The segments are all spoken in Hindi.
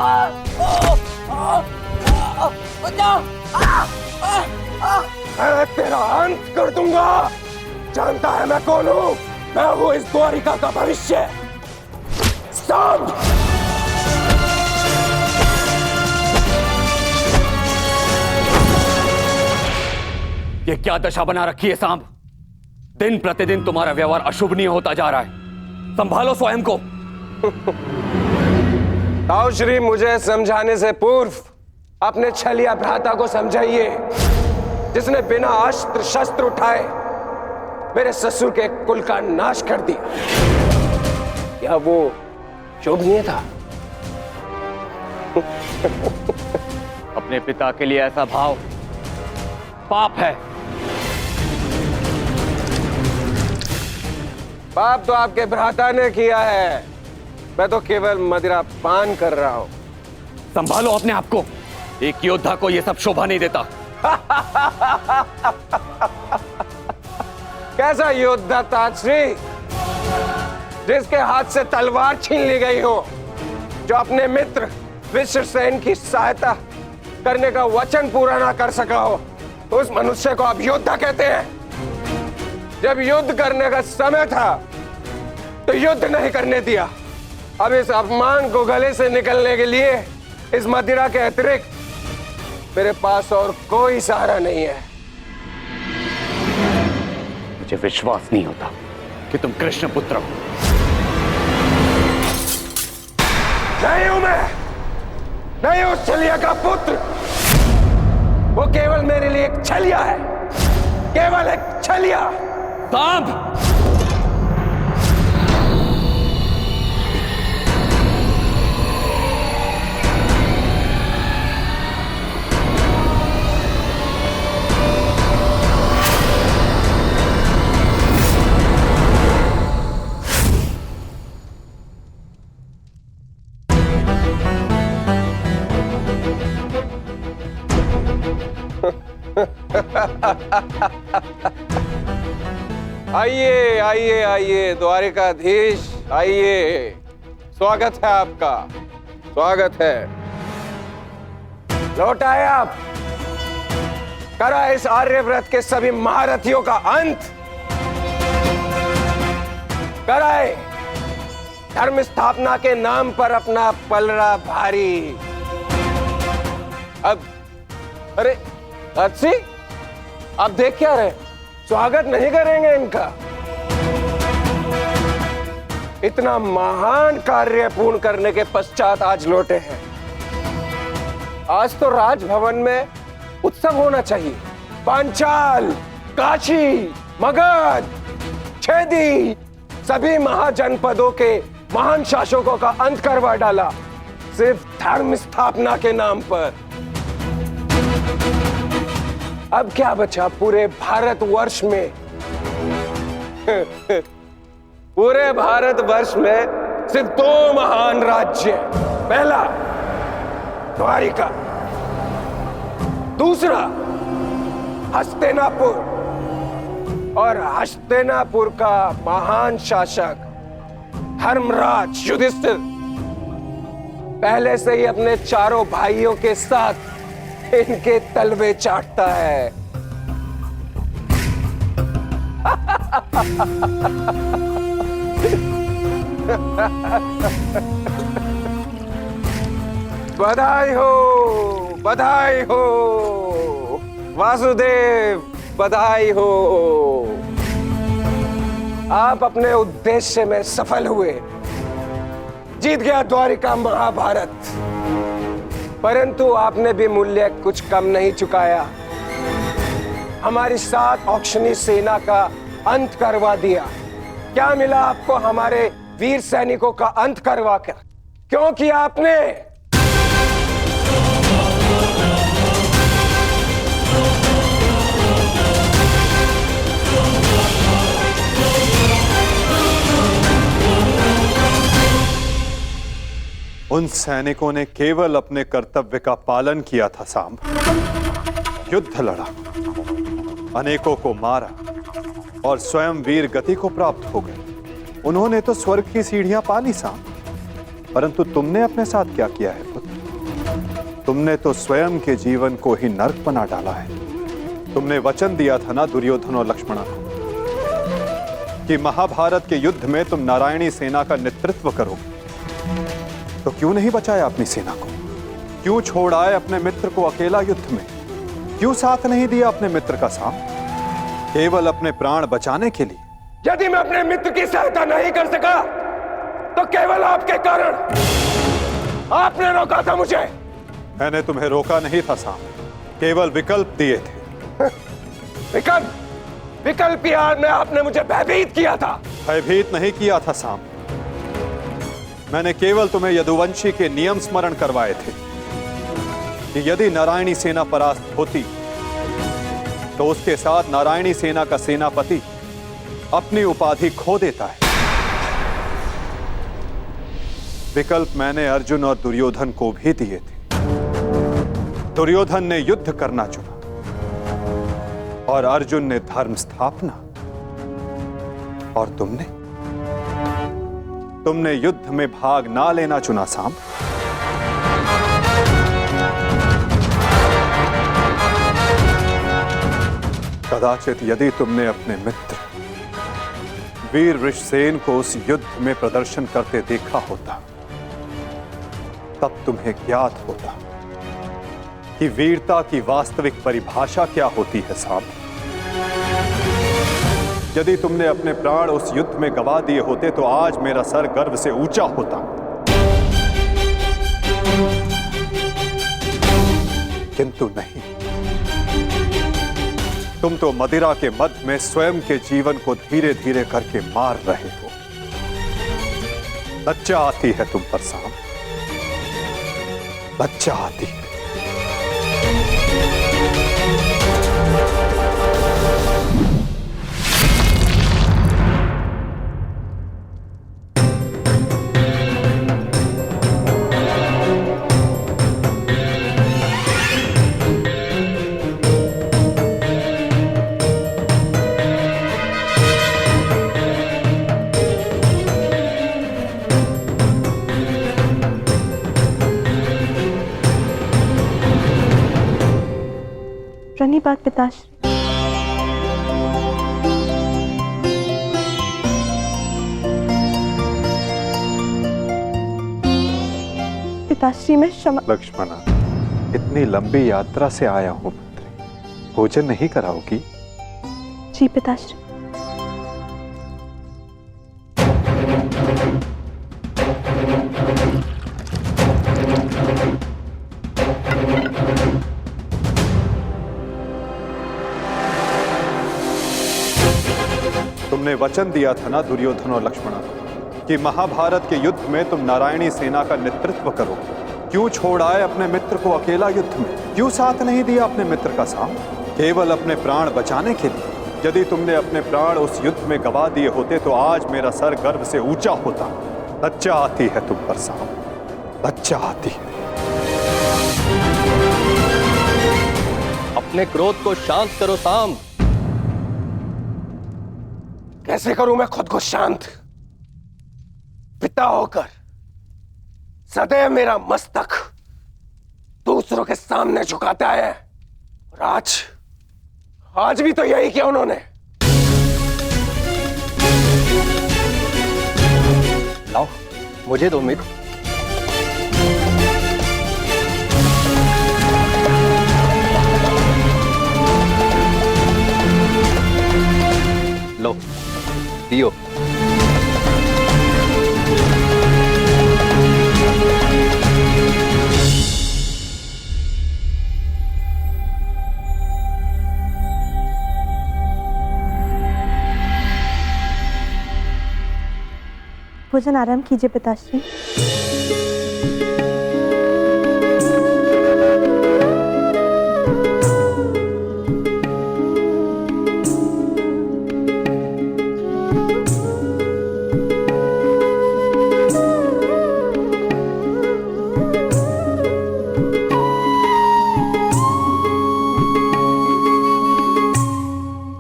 मैं तेरा अंत कर दूंगा। जानता है मैं कौन हूँ? मैं हूँ इस द्वारिका का भविष्य, सांब। ये क्या दशा बना रखी है सांब? दिन प्रतिदिन तुम्हारा व्यवहार अशुभनीय होता जा रहा है। संभालो स्वयं को। ताऊ श्री, मुझे समझाने से पूर्व अपने छलिया भ्राता को समझाइए, जिसने बिना अस्त्र शस्त्र उठाए मेरे ससुर के कुल का नाश कर दिया। क्या वो शोभनीय था? अपने पिता के लिए ऐसा भाव पाप है। पाप तो आपके भ्राता ने किया है, मैं तो केवल मदिरा पान कर रहा हूं। संभालो अपने आप को। एक योद्धा को यह सब शोभा नहीं देता। कैसा योद्धा ताजश्री, जिसके हाथ से तलवार छीन ली गई हो, जो अपने मित्र विश्वसेन की सहायता करने का वचन पूरा ना कर सका हो, उस मनुष्य को आप योद्धा कहते हैं? जब युद्ध करने का समय था तो युद्ध नहीं करने दिया। अब इस अपमान को गले से निकलने के लिए इस मदिरा के अतिरिक्त मेरे पास और कोई सहारा नहीं है। मुझे विश्वास नहीं होता कि तुम कृष्ण पुत्र हो। नहीं हूं मैं, नहीं हूं छलिया का पुत्र। वो केवल मेरे लिए एक छलिया है, केवल एक छलिया। सांब! आइए आइए आइए द्वारिकाधीश, आइए। स्वागत है आपका, स्वागत है। लौट आए आप। करा इस आर्यव्रत के सभी महारथियों का अंत। कराए धर्म स्थापना के नाम पर अपना पलड़ा भारी। अब अरे अच्छी, आप देख क्या रहे? स्वागत नहीं करेंगे इनका? इतना महान कार्य पूर्ण करने के पश्चात आज लौटे हैं। आज तो राजभवन में उत्सव होना चाहिए। पांचाल, काशी, मगध, छेदी, सभी महाजनपदों के महान शासकों का अंत करवा डाला, सिर्फ धर्म स्थापना के नाम पर। अब क्या बचा पूरे भारतवर्ष में? पूरे भारतवर्ष में सिर्फ दो महान राज्य। पहला द्वारिका, दूसरा हस्तिनापुर। और हस्तिनापुर का महान शासक धर्मराज युधिष्ठिर पहले से ही अपने चारों भाइयों के साथ इनके तलवे चाटता है। बधाई हो, बधाई हो वासुदेव, बधाई हो। आप अपने उद्देश्य में सफल हुए। जीत गया द्वारिका महाभारत। परंतु आपने भी मूल्य कुछ कम नहीं चुकाया। हमारी 7 औक्षणी सेना का अंत करवा दिया। क्या मिला आपको हमारे वीर सैनिकों का अंत करवा कर? क्यों किया आपने? उन सैनिकों ने केवल अपने कर्तव्य का पालन किया था सांब। युद्ध लड़ा, अनेकों को मारा और स्वयं वीर गति को प्राप्त हो गए। उन्होंने तो स्वर्ग की सीढ़ियां पा ली सांब। परंतु तुमने अपने साथ क्या किया है पुत्र? तुमने तो स्वयं के जीवन को ही नर्क बना डाला है। तुमने वचन दिया था ना दुर्योधन और लक्ष्मणा को कि महाभारत के युद्ध में तुम नारायणी सेना का नेतृत्व करोगे, तो क्यों नहीं बचाया अपनी सेना को? क्यों छोड़ आए अपने मित्र को अकेला युद्ध में? क्यों साथ नहीं दिया अपने मित्र का साथ, केवल अपने प्राण बचाने के लिए? यदि मैं अपने मित्र की सहायता नहीं कर सका तो केवल आपके कारण। आपने रोका था मुझे। मैंने तुम्हें रोका नहीं था साम, केवल विकल्प दिए थे। विकल्प यार में आपने मुझे भयभीत किया था। भयभीत नहीं किया था साम, मैंने केवल तुम्हें यदुवंशी के नियम स्मरण करवाए थे कि यदि नारायणी सेना परास्त होती तो उसके साथ नारायणी सेना का सेनापति अपनी उपाधि खो देता है। विकल्प मैंने अर्जुन और दुर्योधन को भी दिए थे। दुर्योधन ने युद्ध करना चुना और अर्जुन ने धर्म स्थापना, और तुमने युद्ध में भाग ना लेना चुना साम। कदाचित यदि तुमने अपने मित्र वीर ऋषसेन को उस युद्ध में प्रदर्शन करते देखा होता, तब तुम्हें ज्ञात होता कि वीरता की वास्तविक परिभाषा क्या होती है साहब। यदि तुमने अपने प्राण उस युद्ध में गवा दिए होते तो आज मेरा सर गर्व से ऊंचा होता, किंतु नहीं। तुम तो मदिरा के मध्य में स्वयं के जीवन को धीरे धीरे करके मार रहे हो। लज्जा आती है तुम पर साहब, लज्जा आती है। प्रणिपात पिताश्री। पिताश्री मैं क्षमा। लक्ष्मणा, इतनी लंबी यात्रा से आया हूं पुत्री, भोजन नहीं कराओगी? जी पिताश्री। तुमने वचन दिया था ना दुर्योधन और लक्ष्मणा को कि महाभारत के युद्ध में तुम नारायणी सेना का नेतृत्व करोगे। क्यों छोड़ आए अपने मित्र को अकेला युद्ध में? क्यों साथ नहीं दिया अपने मित्र का साथ, केवल अपने प्राण बचाने के लिए? यदि तुमने अपने प्राण उस युद्ध में गवा दिए होते तो आज मेरा सर गर्व से ऊंचा होता। लज्जा आती है तुम पर साहब, लज्जा आती है। अपने क्रोध को शांत करो साम। कैसे करूं मैं खुद को शांत? पिता होकर सदैव मेरा मस्तक दूसरों के सामने झुकाता है, और आज भी तो यही किया उन्होंने। लाओ मुझे दो मित्र। लो पियो। भोजन आरंभ कीजिए पिताश्री।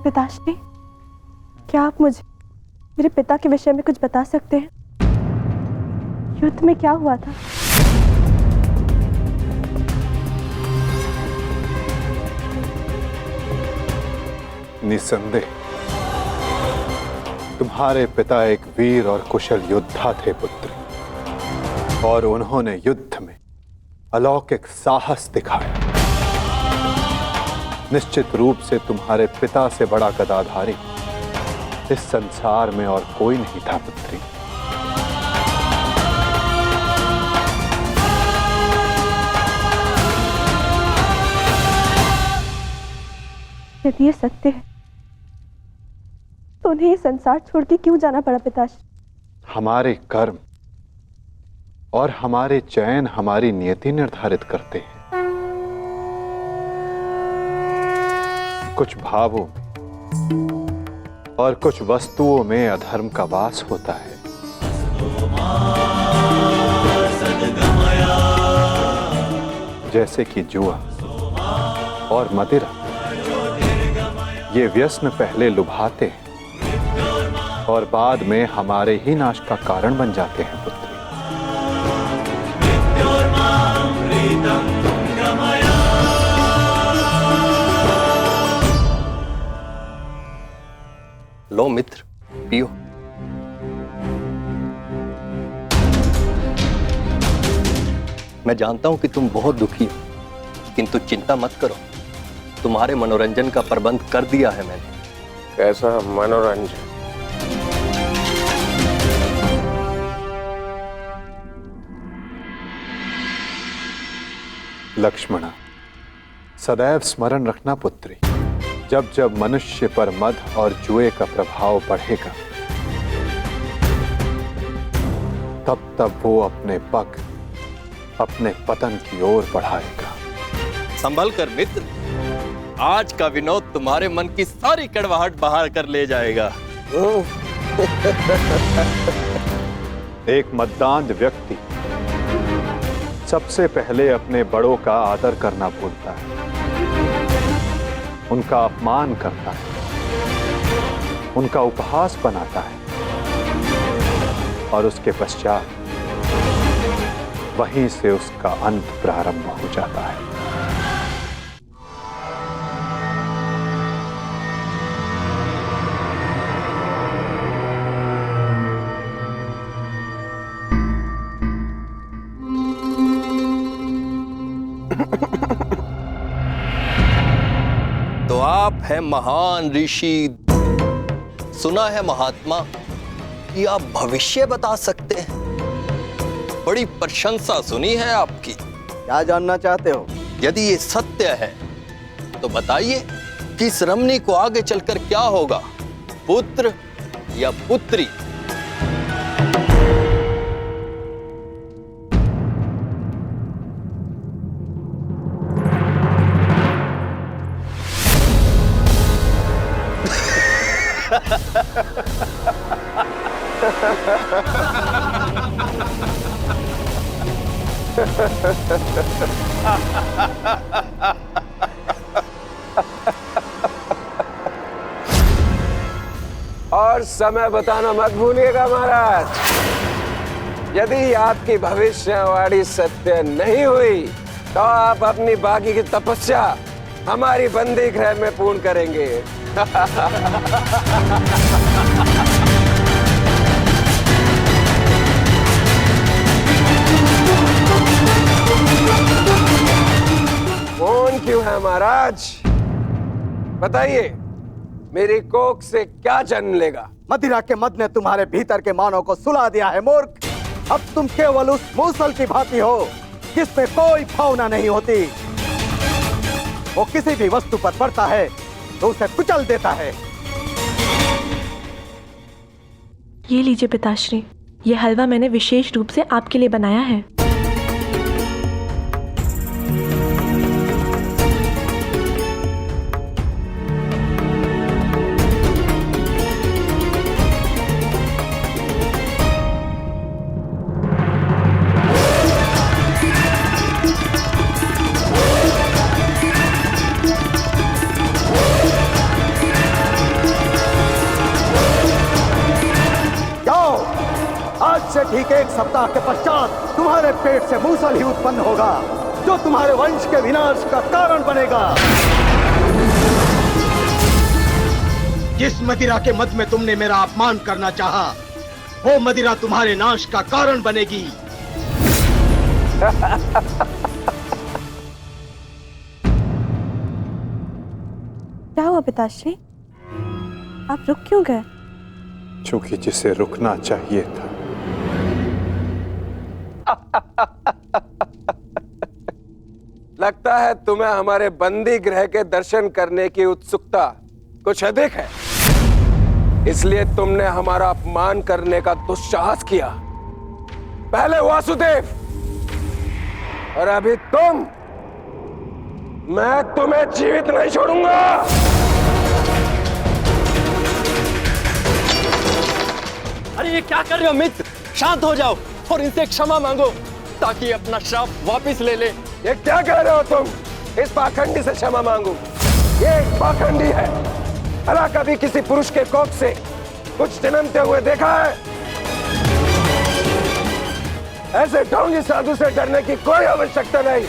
पिताश्री, क्या आप मुझे मेरे पिता के विषय में कुछ बता सकते हैं? युद्ध में क्या हुआ था? निसंदेह तुम्हारे पिता एक वीर और कुशल योद्धा थे पुत्री, और उन्होंने युद्ध में अलौकिक साहस दिखाया। निश्चित रूप से तुम्हारे पिता से बड़ा गदाधारी इस संसार में और कोई नहीं था पुत्री। यदि ये सत्य है तो उन्हें ये संसार छोड़ के क्यों जाना पड़ा पिताश्री? हमारे कर्म और हमारे चयन हमारी नियति निर्धारित करते हैं। कुछ भावों में और कुछ वस्तुओं में अधर्म का वास होता है। जैसे कि जुआ और मदिरा, ये व्यसन पहले लुभाते हैं और बाद में हमारे ही नाश का कारण बन जाते हैं पुत्री। लो मित्र, पियो। मैं जानता हूं कि तुम बहुत दुखी हो, किंतु चिंता मत करो, तुम्हारे मनोरंजन का प्रबंध कर दिया है मैंने। कैसा मनोरंजन? लक्ष्मणा, सदैव स्मरण रखना पुत्री, जब जब मनुष्य पर मद और जुए का प्रभाव बढ़ेगा, तब तब वो अपने पग अपने पतन की ओर बढ़ाएगा। संभल कर मित्र, आज का विनोद तुम्हारे मन की सारी कड़वाहट बाहर कर ले जाएगा। एक मद्दांध व्यक्ति सबसे पहले अपने बड़ों का आदर करना भूलता है, उनका अपमान करता है, उनका उपहास बनाता है और उसके पश्चात वहीं से उसका अंत प्रारंभ हो जाता है। तो आप हैं महान ऋषि, सुना है महात्मा कि आप भविष्य बता सकते हैं। बड़ी प्रशंसा सुनी है आपकी। क्या जानना चाहते हो? यदि ये सत्य है तो बताइए कि इस रमणी को आगे चलकर क्या होगा, पुत्र या पुत्री? और समय बताना मत भूलिएगा महाराज। यदि आपकी भविष्यवाणी सत्य नहीं हुई तो आप अपनी बाकी की तपस्या हमारी बंदी गृह में पूर्ण करेंगे। कौन क्यों है महाराज? बताइए, मेरी कोख से क्या जन्म लेगा? मदिरा के मद ने तुम्हारे भीतर के मानव को सुला दिया है मूर्ख। अब तुम केवल उस मूसल की भांति हो जिसमें कोई भावना नहीं होती। वो किसी भी वस्तु पर पड़ता है तो उसे कुचल देता है। ये लीजिए पिताश्री, ये हलवा मैंने विशेष रूप से आपके लिए बनाया है। ठीक 1 सप्ताह के पश्चात तुम्हारे पेट से मूसल ही उत्पन्न होगा जो तुम्हारे वंश के विनाश का कारण बनेगा। जिस मदिरा के मद में तुमने मेरा अपमान करना चाहा, वो मदिरा तुम्हारे नाश का कारण बनेगी। क्या हुआ पिताश्री, आप रुक क्यों गए? क्योंकि जिसे रुकना चाहिए था। लगता है तुम्हें हमारे बंदी गृह के दर्शन करने की उत्सुकता कुछ अधिक है, इसलिए तुमने हमारा अपमान करने का दुस्साहस किया। पहले वासुदेव और अभी तुम। मैं तुम्हें जीवित नहीं छोड़ूंगा। अरे ये क्या कर रहे हो मित्र? शांत हो जाओ और इनसे क्षमा मांगो ताकि अपना श्राप वापस ले ले। ये क्या कह रहे हो तुम? इस पाखंडी से क्षमा मांगू? ये एक पाखंडी है। भला कभी किसी पुरुष के कोख से कुछ जन्मते हुए देखा है? ऐसे ढोंगी साधु से डरने की कोई आवश्यकता नहीं।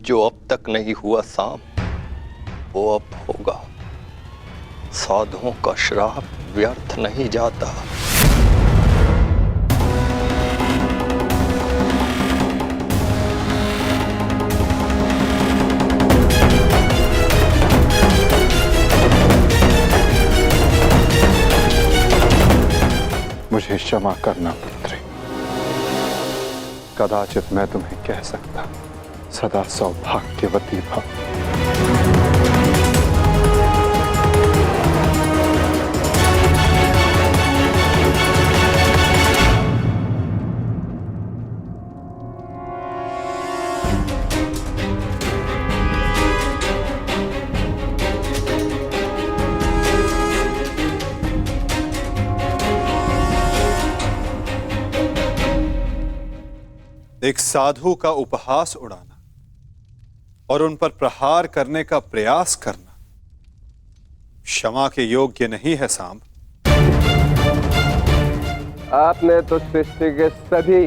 जो अब तक नहीं हुआ साम, वो अब होगा। साधुओं का श्राप व्यर्थ नहीं जाता। मुझे क्षमा करना पुत्री। कदाचित मैं तुम्हें कह सकता सदा सौभाग्यवती भव। एक साधु का उपहास उड़ाना और उन पर प्रहार करने का प्रयास करना क्षमा के योग्य नहीं है सांब। आपने तो सृष्टि के सभी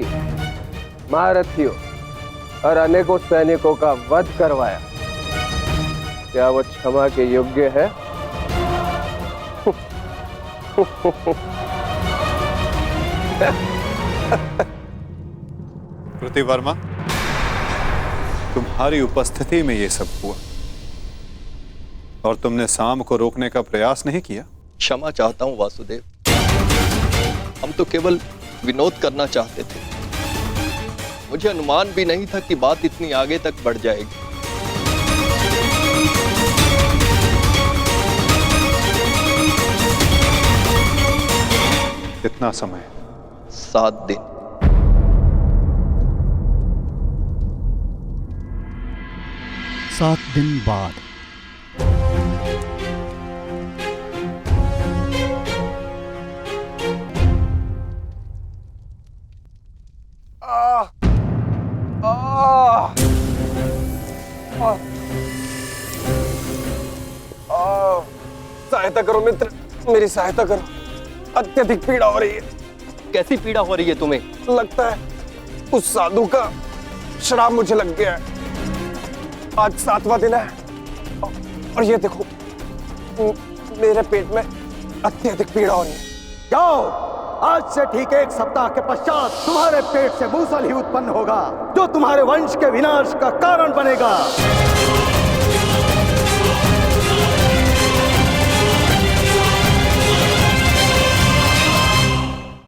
महारथियों और अनेकों सैनिकों का वध करवाया। क्या वो क्षमा के योग्य है? प्रतिवर्मा, तुम्हारी उपस्थिति में यह सब हुआ और तुमने साम को रोकने का प्रयास नहीं किया। क्षमा चाहता हूं वासुदेव, हम तो केवल विनोद करना चाहते थे। मुझे अनुमान भी नहीं था कि बात इतनी आगे तक बढ़ जाएगी। कितना समय? 7 दिन। सात दिन बाद सहायता करो मित्र, मेरी सहायता करो। अत्यधिक पीड़ा हो रही है। कैसी पीड़ा हो रही है तुम्हें? लगता है उस साधु का श्राप मुझे लग गया है। आज 7वां दिन है और ये देखो मेरे पेट में अत्यधिक पीड़ा हो रही है। जाओ, आज से ठीक 1 सप्ताह के पश्चात तुम्हारे पेट से मूसल ही उत्पन्न होगा, जो तुम्हारे वंश के विनाश का कारण बनेगा।